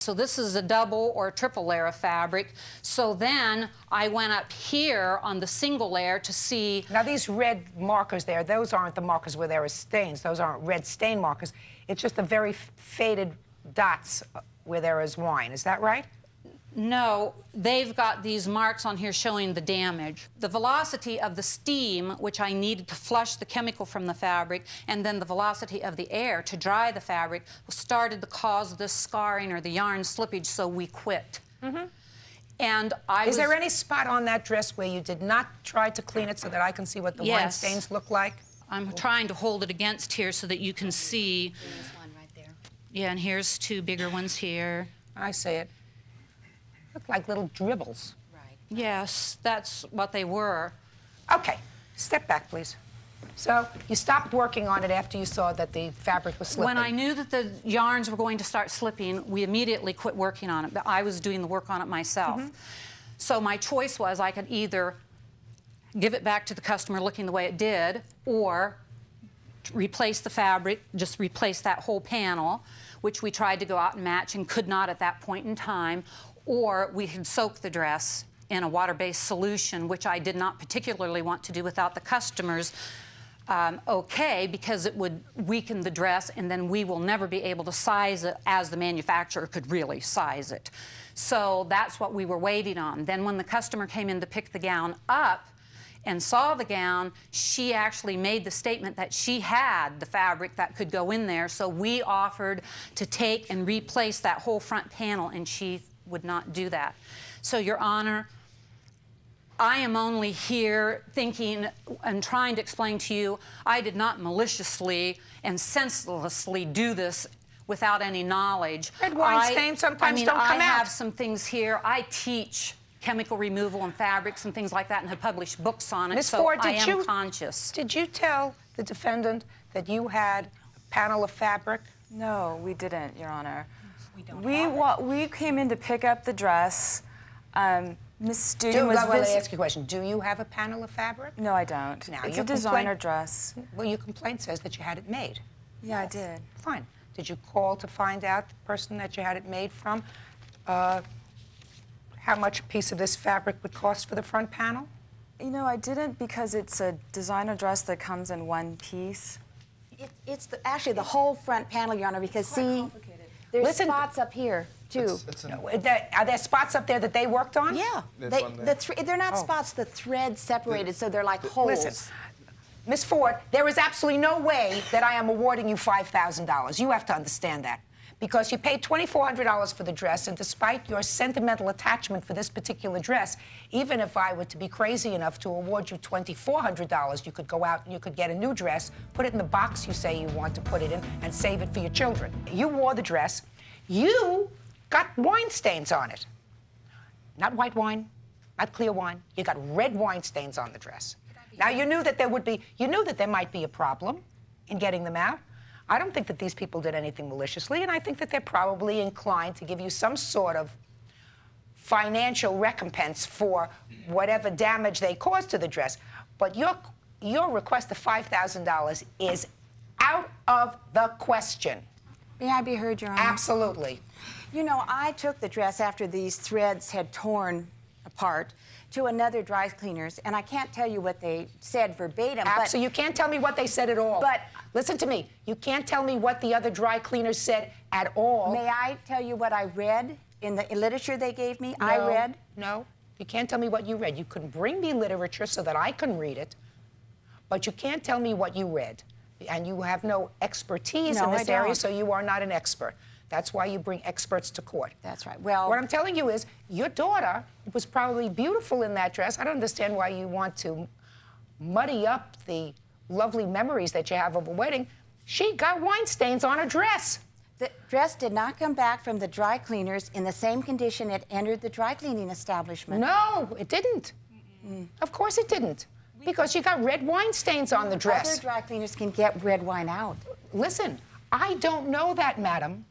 So this is a double or triple layer of fabric. So then I went up here on the single layer to see. Now these red markers there, those aren't the markers where there are stains. Those aren't red stain markers. It's just the very faded dots where there is wine. Is that right? No, they've got these marks on here showing the damage. The velocity of the steam, which I needed to flush the chemical from the fabric, and then the velocity of the air to dry the fabric started to cause this scarring or the yarn slippage, so we quit. And Is there any spot on that dress where you did not try to clean it so that I can see what the wine stains look like? I'm trying to hold it against here so that you can see. There's one right there. Yeah, and here's two bigger ones here. I see it. Look like little dribbles. Right. Yes, that's what they were. Okay, step back, please. So you stopped working on it after you saw that the fabric was slipping. When I knew that the yarns were going to start slipping, we immediately quit working on it. But I was doing the work on it myself. So my choice was I could either give it back to the customer looking the way it did, or replace the fabric, just replace that whole panel, which we tried to go out and match and could not at that point in time, or we could soak the dress in a water-based solution, which I did not particularly want to do without the customer's okay, because it would weaken the dress, and then we will never be able to size it as the manufacturer could really size it. So that's what we were waiting on. Then when the customer came in to pick the gown up and saw the gown, she actually made the statement that she had the fabric that could go in there, so we offered to take and replace that whole front panel, and she would not do that. So, Your Honor, I am only here thinking and trying to explain to you I did not maliciously and senselessly do this without any knowledge. Red wine stains sometimes don't come out. I have some things here. I teach chemical removal and fabrics and things like that and have published books on it, Ms. so Ford, I am conscious. Did you tell the defendant that you had a panel of fabric? No, we didn't, Your Honor. We came in to pick up the dress. Miss Student was Let me ask you a question. Do you have a panel of fabric? No, I don't. Now, It's your a designer dress. Well, your complaint says that you had it made. Yeah, I did. Fine. Did you call to find out the person that you had it made from, how much a piece of this fabric would cost for the front panel? You know, I didn't, because it's a designer dress that comes in one piece. It's actually the whole front panel, Your Honor, because see, there's Listen. spots up here, too. Are there spots up there that they worked on? Yeah. There's one there. They're not spots, the thread's separated, so they're like holes. Listen, Ms. Ford, there is absolutely no way that I am awarding you $5,000. You have to understand that. Because you paid $2,400 for the dress, and despite your sentimental attachment for this particular dress, even if I were to be crazy enough to award you $2,400, you could go out and you could get a new dress, put it in the box you say you want to put it in, and save it for your children. You wore the dress. You got wine stains on it. Not white wine, not clear wine. You got red wine stains on the dress. Now, you knew that there might be a problem in getting them out. I don't think that these people did anything maliciously, and I think that they're probably inclined to give you some sort of financial recompense for whatever damage they caused to the dress. But your request of $5,000 is out of the question. May I be heard, Your Honor? Absolutely. You know, I took the dress after these threads had torn apart to another dry cleaners, and I can't tell you what they said verbatim. So you can't tell me what they said at all. But listen to me. You can't tell me what the other dry cleaners said at all. may I tell you what I read in the literature they gave me? I read. No, you can't tell me what you read. You can bring me literature so that I can read it, but you can't tell me what you read. And you have no expertise in this area, so you are not an expert. That's why you bring experts to court. That's right. Well, what I'm telling you is your daughter was probably beautiful in that dress. I don't understand why you want to muddy up the lovely memories that you have of a wedding. She got wine stains on her dress. the dress did not come back from the dry cleaners in the same condition it entered the dry cleaning establishment. No, it didn't. Of course it didn't. Because you got red wine stains on the dress. Other dry cleaners can get red wine out. Listen, I don't know that, madam.